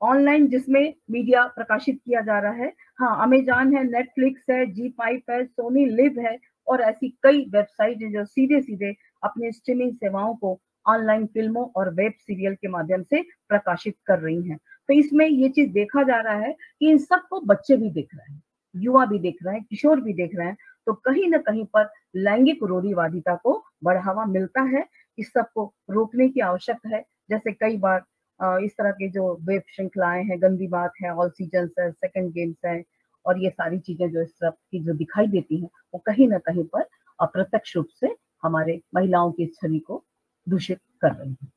ऑनलाइन जिसमें मीडिया प्रकाशित किया जा रहा है, हाँ अमेज़न है, नेटफ्लिक्स है, जी5 है, सोनी लिव है और ऐसी कई वेबसाइट है जो सीधे सीधे अपने स्ट्रीमिंग सेवाओं को ऑनलाइन फिल्मों और वेब सीरियल के माध्यम से प्रकाशित कर रही हैं। तो इसमें ये चीज देखा जा रहा है कि इन सबको बच्चे भी देख रहे हैं, युवा भी देख रहे हैं, किशोर भी देख रहे हैं। तो कहीं ना कहीं पर लैंगिक रूढ़िवादिता को बढ़ावा मिलता है। इस सबको रोकने की आवश्यकता है। जैसे कई बार इस तरह के जो वेब श्रृंखलाएं हैं, गंदी बात है, ऑल सीजन्स है, सेकंड गेम्स है और ये सारी चीजें जो इस सब की जो दिखाई देती हैं, वो कहीं ना कहीं पर अप्रत्यक्ष रूप से हमारे महिलाओं की छवि को दूषित कर रही है।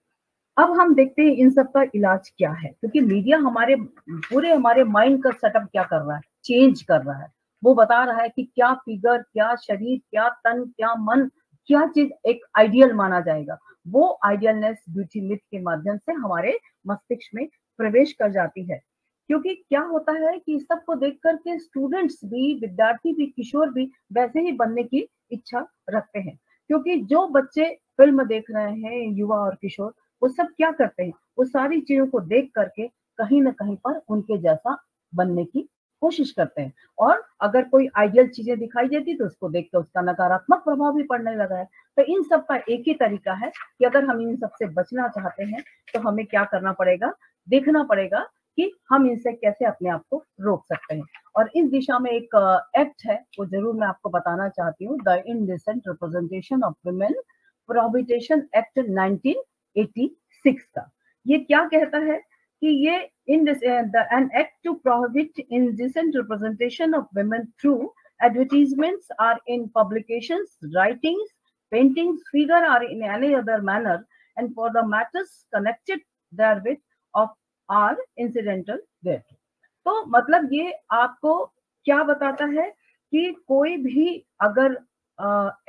अब हम देखते हैं इन सब का इलाज क्या है, क्योंकि मीडिया हमारे माइंड का सेटअप क्या कर रहा है, चेंज कर रहा है। वो बता रहा है कि क्या फिगर, क्या शरीर, क्या तन, क्या मन, क्या चीज एक आइडियल माना जाएगा। वो आइडियलनेस ब्यूटी मिथ के माध्यम से हमारे मस्तिष्क में प्रवेश कर जाती है। क्योंकि क्या होता है कि इस सबको देख करके स्टूडेंट्स भी, विद्यार्थी भी, किशोर भी वैसे ही बनने की इच्छा रखते हैं। क्योंकि जो बच्चे फिल्म देख रहे हैं, युवा और किशोर, वो सब क्या करते हैं, वो सारी चीजों को देख करके कहीं ना कहीं पर उनके जैसा बनने की कोशिश करते हैं। और अगर कोई आइडियल चीजें दिखाई देती तो उसको देख कर उसका नकारात्मक प्रभाव भी पड़ने लगा है। तो इन सब का एक ही तरीका है कि अगर हम इन सब से बचना चाहते हैं तो हमें क्या करना पड़ेगा, देखना पड़ेगा कि हम इनसे कैसे अपने आप को रोक सकते हैं। और इस दिशा में एक एक्ट है, वो जरूर मैं आपको बताना चाहती हूँ, the indecent representation of women prohibition act 1986 का। ये क्या कहता है कि ये an act to prohibit indecent representation of women through advertisements or in publications, writings, paintings, figure or in any other manner, and for the matters connected therewith of are incidental thereto। तो मतलब ये आपको क्या बताता है कि कोई भी अगर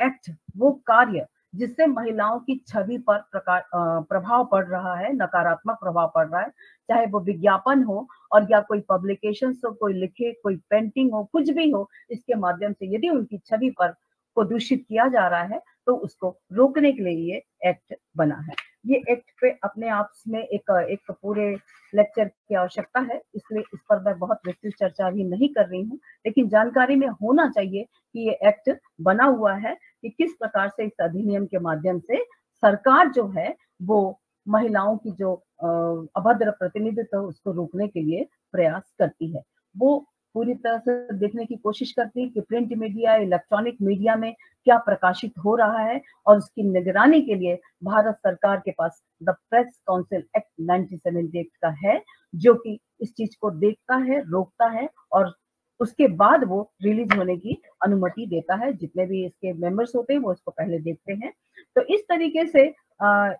एक्ट, वो कार्य जिससे महिलाओं की छवि पर प्रभाव पड़ रहा है, नकारात्मक प्रभाव पड़ रहा है, चाहे वो विज्ञापन हो और या कोई पब्लिकेशन हो, कोई लिखे, कोई पेंटिंग हो, कुछ भी हो, इसके माध्यम से यदि उनकी छवि पर को दूषित किया जा रहा है तो उसको रोकने के लिए ये एक्ट बना है। ये एक्ट पे अपने आप में एक पूरे लेक्चर की आवश्यकता है, इसलिए इस पर मैं बहुत विस्तृत चर्चा भी नहीं कर रही हूँ, लेकिन जानकारी में होना चाहिए कि ये एक्ट बना हुआ है कि किस प्रकार से इस अधिनियम के माध्यम से सरकार जो है वो महिलाओं की जो अभद्र प्रतिनिधित्व उसको रोकने के लिए प्रयास करती है। वो पूरी तरह से देखने की कोशिश करती है कि प्रिंट मीडिया, इलेक्ट्रॉनिक मीडिया में क्या प्रकाशित हो रहा है, और उसकी निगरानी के लिए भारत सरकार के पास द प्रेस काउंसिल एक्ट 1978 का है, जो कि इस चीज को देखता है, रोकता है और उसके बाद वो रिलीज होने की अनुमति देता है। जितने भी इसके मेंबर्स होते हैं वो इसको पहले देखते हैं। तो इस तरीके से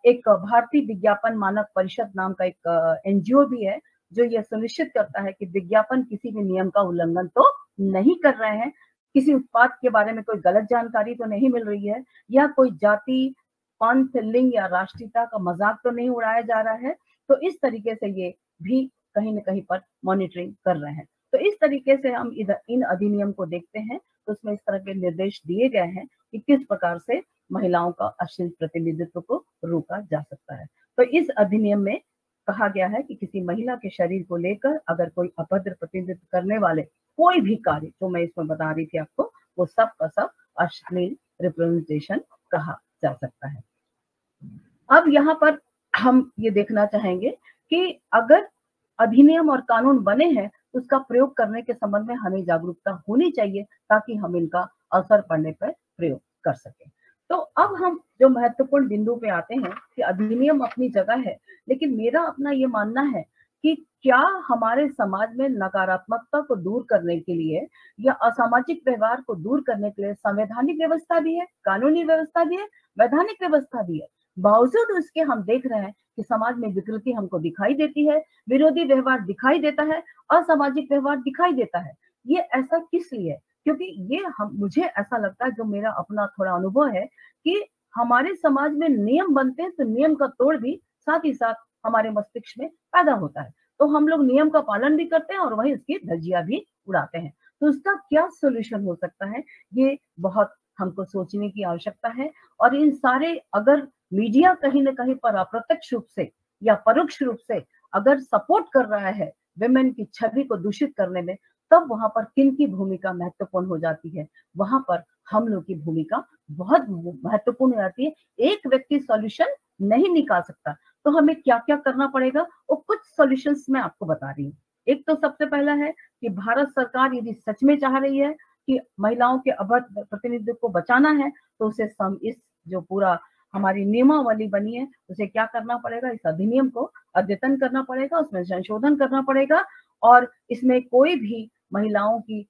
एक भारतीय विज्ञापन मानक परिषद नाम का एक एनजीओ भी है, जो ये सुनिश्चित करता है कि विज्ञापन किसी भी नियम का उल्लंघन तो नहीं कर रहे हैं, किसी उत्पाद के बारे में कोई गलत जानकारी तो नहीं मिल रही है, या कोई जाति, पंथ, लिंग या राष्ट्रीयता का मजाक तो नहीं उड़ाया जा रहा है। तो इस तरीके से ये भी कहीं ना कहीं पर मॉनिटरिंग कर रहे हैं। तो इस तरीके से हम इन अधिनियम को देखते हैं तो उसमें इस तरह के निर्देश दिए गए हैं कि किस प्रकार से महिलाओं का अश्लील प्रतिनिधित्व को रोका जा सकता है। तो इस अधिनियम में कहा गया है कि किसी महिला के शरीर को लेकर अगर कोई अभद्र प्रतिनिधित्व करने वाले कोई भी कार्य, जो मैं इसमें बता रही थी आपको, वो सब का सब अश्लील रिप्रेजेंटेशन कहा जा सकता है। अब यहाँ पर हम ये देखना चाहेंगे कि अगर अधिनियम और कानून बने हैं तो उसका प्रयोग करने के संबंध में हमें जागरूकता होनी चाहिए ताकि हम इनका असर पड़ने पर प्रयोग कर सकें। तो अब हम जो महत्वपूर्ण बिंदु पे आते हैं कि अधिनियम अपनी जगह है, लेकिन मेरा अपना ये मानना है कि क्या हमारे समाज में नकारात्मकता को दूर करने के लिए या असामाजिक व्यवहार को दूर करने के लिए संवैधानिक व्यवस्था भी है, कानूनी व्यवस्था भी है, वैधानिक व्यवस्था भी है। बावजूद उसके हम देख रहे हैं कि समाज में विकृति हमको दिखाई देती है, विरोधी व्यवहार दिखाई देता है, असामाजिक व्यवहार दिखाई देता है। ये ऐसा किस लिए? क्योंकि ये मुझे ऐसा लगता है, जो मेरा अपना थोड़ा अनुभव है, कि हमारे समाज में नियम बनते हैं तो नियम का तोड़ भी साथ ही साथ हमारे मस्तिष्क में पैदा होता है। तो हम लोग नियम का पालन भी करते हैं और वहीं उसकी धज्जियां भी उड़ाते हैं। तो उसका क्या सोल्यूशन हो सकता है, ये बहुत हमको सोचने की आवश्यकता है। और इन सारे, अगर मीडिया कहीं ना कहीं पर अप्रत्यक्ष रूप से या परोक्ष रूप से अगर सपोर्ट कर रहा है विमेन की छवि को दूषित करने में, तब वहां पर किन की भूमिका महत्वपूर्ण हो जाती है? वहां पर हम लोग की भूमिका बहुत महत्वपूर्ण हो जाती है। एक व्यक्ति सॉल्यूशन नहीं निकाल सकता, तो हमें क्या क्या करना पड़ेगा, वो कुछ सॉल्यूशंस मैं आपको बता रही हूँ। एक तो सबसे पहला है कि भारत सरकार यदि सच में चाह रही है कि महिलाओं के अभद्र प्रतिनिधित्व को बचाना है, तो उसे इस जो पूरा हमारी नियमावली बनी है उसे क्या करना पड़ेगा, इस अधिनियम को अद्यतन करना पड़ेगा, उसमें संशोधन करना पड़ेगा। और इसमें कोई भी महिलाओं की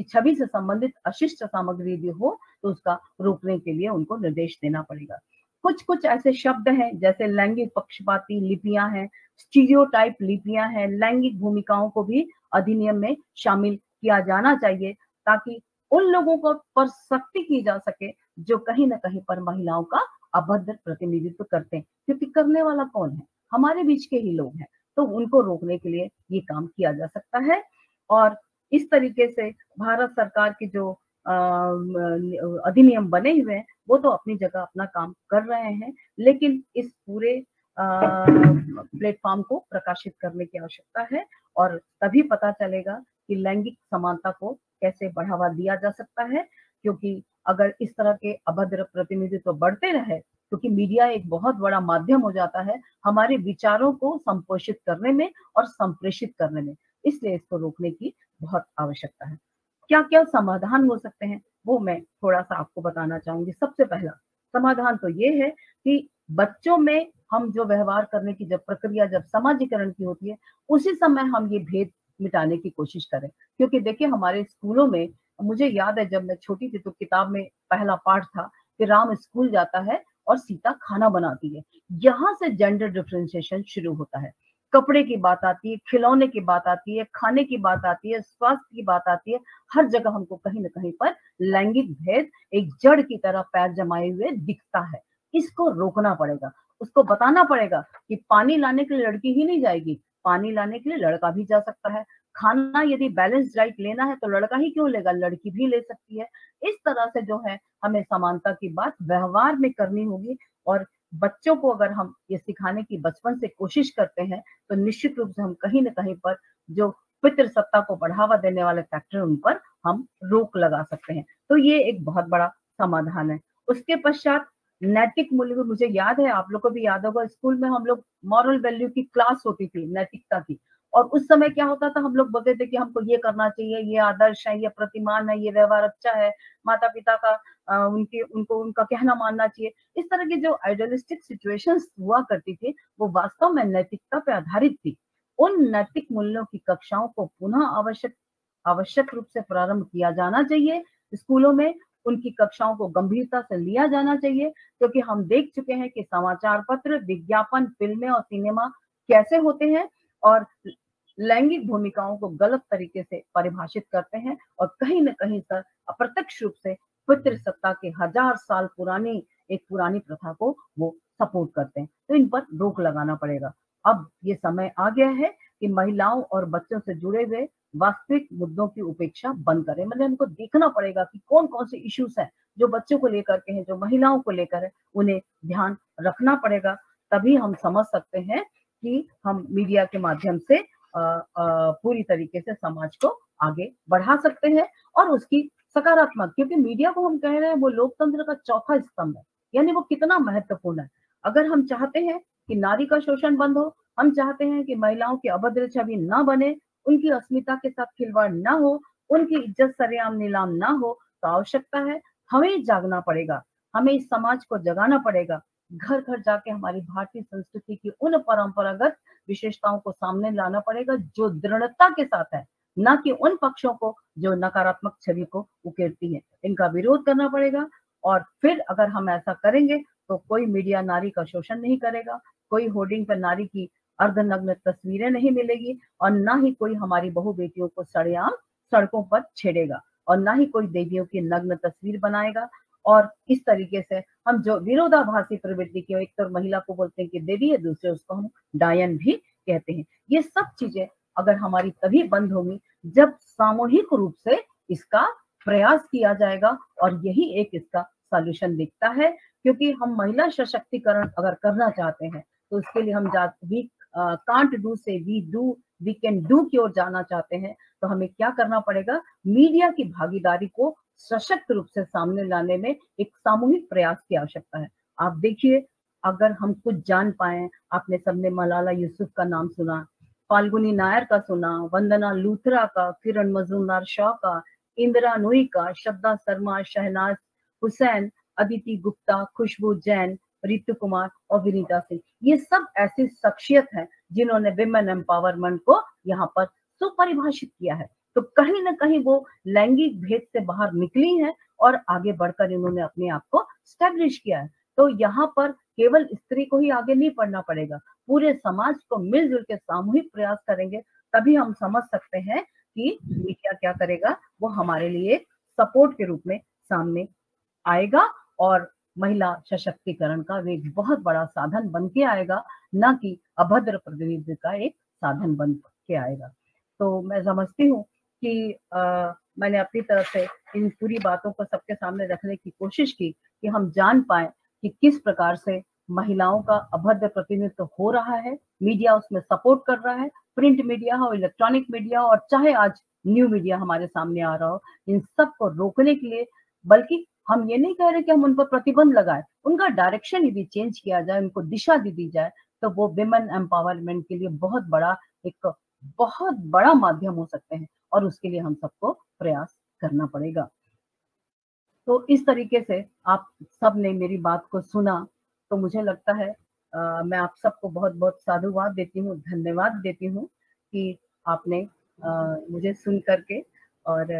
छवि से संबंधित अशिष्ट सामग्री भी हो तो उसका रोकने के लिए उनको निर्देश देना पड़ेगा। कुछ कुछ ऐसे शब्द हैं जैसे लैंगिक पक्षपाती लिपियां हैं, स्टीरियोटाइप लिपियां हैं, लैंगिक भूमिकाओं को भी अधिनियम में शामिल किया जाना चाहिए ताकि उन लोगों को पर सख्ती की जा सके जो कहीं ना कहीं पर महिलाओं का अभद्र प्रतिनिधित्व करते हैं। क्योंकि करने वाला कौन है? हमारे बीच के ही लोग हैं। तो उनको रोकने के लिए ये काम किया जा सकता है। और इस तरीके से भारत सरकार के जो अधिनियम बने हुए हैं वो तो अपनी जगह अपना काम कर रहे हैं, लेकिन इस पूरे प्लेटफॉर्म को प्रकाशित करने की आवश्यकता है। और तभी पता चलेगा कि लैंगिक समानता को कैसे बढ़ावा दिया जा सकता है। क्योंकि अगर इस तरह के अभद्र प्रतिनिधित्व बढ़ते रहे, क्योंकि मीडिया एक बहुत बड़ा माध्यम हो जाता है हमारे विचारों को संपोषित करने में और संप्रेषित करने में, इसलिए इसको रोकने की बहुत आवश्यकता है। क्या क्या समाधान हो सकते हैं वो मैं थोड़ा सा आपको बताना चाहूंगी। सबसे पहला समाधान तो ये है कि बच्चों में हम जो व्यवहार करने की जब प्रक्रिया जब समाजीकरण की होती है, उसी समय हम ये भेद मिटाने की कोशिश करें। क्योंकि देखिए हमारे स्कूलों में, मुझे याद है जब मैं छोटी थी तो किताब में पहला पाठ था कि राम स्कूल जाता है और सीता खाना बनाती है। यहाँ से जेंडर डिफरेंशिएशन शुरू होता है। कपड़े की बात आती है, खिलौने की बात आती है, खाने की बात आती है, स्वास्थ्य की बात आती है। हर जगह हमको कहीं ना कहीं पर लैंगिक भेद एक जड़ की तरह पैर जमाए हुए दिखता है। इसको रोकना पड़ेगा। उसको बताना पड़ेगा कि पानी लाने के लिए लड़की ही नहीं जाएगी, पानी लाने के लिए लड़का भी जा सकता है। खाना यदि बैलेंस डाइट लेना है तो लड़का ही क्यों लेगा, लड़की भी ले सकती है। इस तरह से जो है हमें समानता की बात व्यवहार में करनी होगी। और बच्चों को अगर हम ये सिखाने की बचपन से कोशिश करते हैं तो निश्चित रूप से हम कहीं ना कहीं पर जो पितृसत्ता को बढ़ावा देने वाले फैक्टर उन पर हम रोक लगा सकते हैं। तो ये एक बहुत बड़ा समाधान है। उसके पश्चात नैतिक मूल्य, मुझे याद है, आप लोग को भी याद होगा, स्कूल में हम लोग मॉरल वैल्यू की क्लास होती थी, नैतिकता की। और उस समय क्या होता था, हम लोग बोलते थे कि हमको ये करना चाहिए, ये आदर्श है, ये प्रतिमान है, ये व्यवहार अच्छा है, माता पिता का उनका कहना मानना चाहिए। इस तरह की जो आइडियलिस्टिक सिचुएशंस हुआ करती थी वो वास्तव में नैतिकता पे आधारित थी। उन नैतिक मूल्यों की कक्षाओं को पुनः आवश्यक रूप से प्रारंभ किया जाना चाहिए स्कूलों में। उनकी कक्षाओं को गंभीरता से लिया जाना चाहिए, क्योंकि हम देख चुके हैं कि समाचार पत्र, विज्ञापन, फिल्में और सिनेमा कैसे होते हैं और लैंगिक भूमिकाओं को गलत तरीके से परिभाषित करते हैं और कहीं न कहीं सर अप्रत्यक्ष रूप से पितृसत्ता के 1000 साल पुरानी एक पुरानी प्रथा को वो सपोर्ट करते हैं। तो इन पर रोक लगाना पड़ेगा। अब ये समय आ गया है कि महिलाओं और बच्चों से जुड़े हुए वास्तविक मुद्दों की उपेक्षा बंद करें। मतलब हमको देखना पड़ेगा कि कौन कौन से इश्यूज हैं जो बच्चों को लेकर के हैं, जो महिलाओं को लेकर है, उन्हें ध्यान रखना पड़ेगा। तभी हम समझ सकते हैं कि हम मीडिया के माध्यम से पूरी तरीके से समाज को आगे बढ़ा सकते हैं और उसकी सकारात्मक, क्योंकि मीडिया को हम कह रहे हैं वो लोकतंत्र का चौथा स्तंभ है, यानी वो कितना महत्वपूर्ण है। अगर हम चाहते हैं कि नारी का शोषण बंद हो, हम चाहते हैं कि महिलाओं की अभद्र छवि ना बने, उनकी अस्मिता के साथ खिलवाड़ ना हो, उनकी इज्जत सरेआम नीलाम ना हो, तो आवश्यकता है हमें जागना पड़ेगा, हमें इस समाज को जगाना पड़ेगा, घर घर जाके हमारी भारतीय संस्कृति की उन परंपरागत विशेषताओं को सामने लाना पड़ेगा जो दृढ़ता के साथ है, ना कि उन पक्षों को जो नकारात्मक छवि को उकेरती है। इनका विरोध करना पड़ेगा, और फिर अगर हम ऐसा करेंगे तो कोई मीडिया नारी का शोषण नहीं करेगा, कोई होर्डिंग पर नारी की अर्धनग्न तस्वीरें नहीं मिलेगी, और ना ही कोई हमारी बहू बेटियों को सरेआम सड़कों पर छेड़ेगा, और ना ही कोई देवियों की नग्न तस्वीर बनाएगा। और इस तरीके से हम जो विरोधाभासी प्रवृत्ति की, एक तो महिला को बोलते हैं कि देवी है, दूसरे उसको हम डायन भी कहते हैं, ये सब चीजें अगर हमारी तभी बंद होंगी जब सामूहिक रूप से इसका प्रयास किया जाएगा, और यही एक इसका सॉल्यूशन दिखता है। क्योंकि हम महिला सशक्तिकरण अगर करना चाहते हैं तो उसके लिए हम वी कांट डू से वी कैन डू की ओर जाना चाहते हैं, तो हमें क्या करना पड़ेगा, मीडिया की भागीदारी को सशक्त रूप से सामने लाने में एक सामूहिक प्रयास की आवश्यकता है। आप देखिए, अगर हम कुछ जान पाए, आपने सबने मलाला यूसुफ का नाम सुना, फाल्गुनी नायर का सुना, वंदना लूथरा का, किरण मजूमदार शाह का, इंदिरा नूई का, श्रद्धा शर्मा, शहनाज हुसैन, अदिति गुप्ता, खुशबू जैन, रितु कुमार और विनीता सिंह, ये सब ऐसी शख्सियत हैं जिन्होंने विमेन एम्पावरमेंट को यहाँ पर सुपरिभाषित किया है। तो कहीं ना कहीं वो लैंगिक भेद से बाहर निकली हैं और आगे बढ़कर इन्होंने अपने आप को स्टैब्लिश किया है। तो यहाँ पर केवल स्त्री को ही आगे नहीं बढ़ना पड़ेगा, पूरे समाज को मिलजुल के सामूहिक प्रयास करेंगे, तभी हम समझ सकते हैं कि मीडिया क्या करेगा, वो हमारे लिए सपोर्ट के रूप में सामने आएगा और महिला सशक्तिकरण का एक बहुत बड़ा साधन बन के आएगा, ना कि अभद्र प्रतिनिधि का एक साधन बन के आएगा। तो मैं समझती हूँ कि मैंने अपनी तरफ से इन पूरी बातों को सबके सामने रखने की कोशिश की कि हम जान पाए कि किस प्रकार से महिलाओं का अभद्र प्रतिनिधित्व हो रहा है, मीडिया उसमें सपोर्ट कर रहा है, प्रिंट मीडिया हो, इलेक्ट्रॉनिक मीडिया और चाहे आज न्यू मीडिया हमारे सामने आ रहा हो, इन सब को रोकने के लिए, बल्कि हम ये नहीं कह रहे कि हम उन पर प्रतिबंध लगाए, उनका डायरेक्शन यदि चेंज किया जाए, उनको दिशा दी जाए, तो वो विमेन एम्पावरमेंट के लिए बहुत बड़ा माध्यम हो सकते हैं, और उसके लिए हम सबको प्रयास करना पड़ेगा। तो इस तरीके से आप सब ने मेरी बात को सुना, तो मुझे लगता है मैं आप सबको बहुत बहुत साधुवाद देती हूँ, धन्यवाद देती हूँ कि आपने मुझे सुन करके, और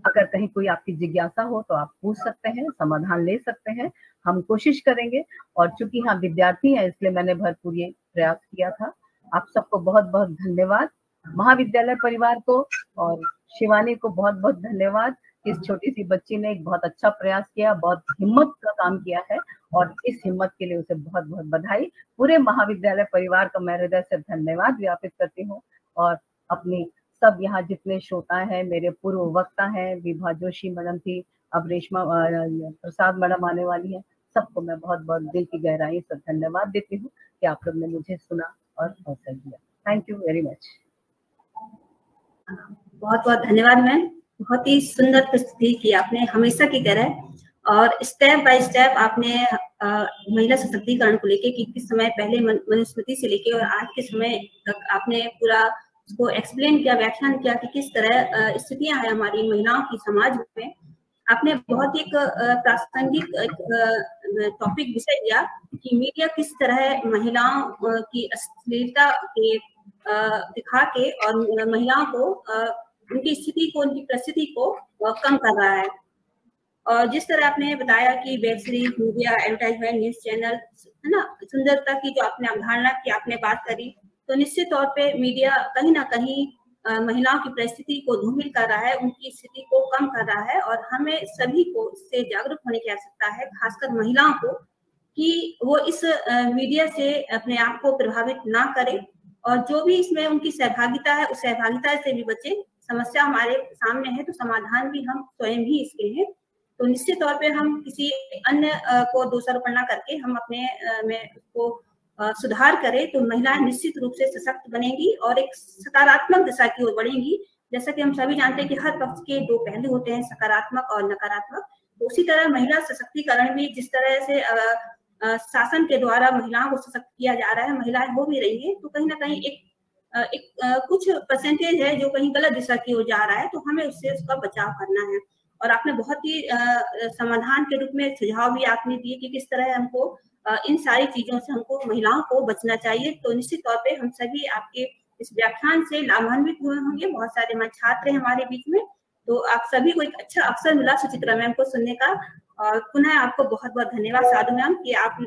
अगर कहीं कोई आपकी जिज्ञासा हो तो आप पूछ सकते हैं, समाधान ले सकते हैं, हम कोशिश करेंगे। और चूंकि हम विद्यार्थी हैं इसलिए मैंने भरपूर ये प्रयास किया था। आप सबको बहुत बहुत धन्यवाद, महाविद्यालय परिवार को और शिवानी को बहुत बहुत धन्यवाद। इस छोटी सी बच्ची ने एक बहुत अच्छा प्रयास किया, बहुत हिम्मत का काम किया है, और इस हिम्मत के लिए उसे बहुत बहुत बधाई। पूरे महाविद्यालय परिवार का मैं हृदय से धन्यवाद ज्ञापित करती हूँ, और अपनी सब यहाँ जितने श्रोता हैं, मेरे पूर्व वक्ता हैं, विभा जोशी मैडम थी, अब रेशमा प्रसाद मैडम आने वाली है, सबको मैं बहुत बहुत दिल की गहराई से धन्यवाद देती हूँ कि आप लोग ने मुझे सुना और अवसर दिया। Thank you very much. बहुत बहुत धन्यवाद मैम, बहुत ही सुंदर प्रस्तुति की आपने हमेशा की तरह, और स्टेप बाय स्टेप आपने महिला सशक्तिकरण को लेके कि किस समय पहले मनुस्मृति से लेके और आज के समय तक आपने पूरा उसको एक्सप्लेन किया, व्याख्यान किया कि किस तरह स्थितियां हैं हमारी महिलाओं की समाज में। आपने बहुत ही एक प्रासंगिक टॉपिक विषय दिया कि मीडिया किस तरह महिलाओं की अश्लीलता के दिखा के और महिलाओं को उनकी स्थिति को, उनकी परिस्थिति को कम कर रहा है। और जिस तरह आपने बताया कि web series, media, advertisement, news channel, है ना, सुंदरता की जो आपने अवधारणा की आपने बात करी, तो निश्चित तौर पे मीडिया कहीं ना कहीं महिलाओं की परिस्थिति को धूमिल कर रहा है, उनकी स्थिति को कम कर रहा है, और हमें सभी को इससे जागरूक होने की आवश्यकता है, खासकर महिलाओं को, कि वो इस मीडिया से अपने आप को प्रभावित ना करें, और जो भी इसमें उनकी सहभागिता है उस सहभागिता से भी बचे। समस्या हमारे सामने है तो समाधान भी हम स्वयं ही इसके हैं। तो निश्चित तौर पे हम किसी अन्य को दोषारोपण ना करके हम अपने में उसको सुधार करें, तो महिलाएं निश्चित रूप से सशक्त बनेंगी और एक सकारात्मक दिशा की ओर बढ़ेंगी, जैसा कि हम सभी जानते हैं कि हर पक्ष के दो पहलू होते हैं, सकारात्मक और नकारात्मक। तो उसी तरह महिला सशक्तिकरण भी जिस तरह से शासन के द्वारा महिलाओं को सशक्त किया जा रहा है, महिलाएं हो भी रही है, तो कहीं ना कहीं कुछ परसेंटेज है जो कहीं गलत दिशा की ओर जा रहा है, तो हमें उससे उसका बचाव करना है। और आपने बहुत ही समाधान के रूप में सुझाव भी आपने दिए कि किस तरह हमको इन सारी चीजों से हमको महिलाओं को बचना चाहिए। तो निश्चित तौर पे हम सभी आपके इस व्याख्यान से लाभान्वित हुए होंगे। बहुत सारे हमारे छात्र हैं हमारे बीच में, तो आप सभी को एक अच्छा अवसर मिला सुचित्रा मैम को सुनने का। और पुनः आपको बहुत बहुत धन्यवाद साधु मैम कि आप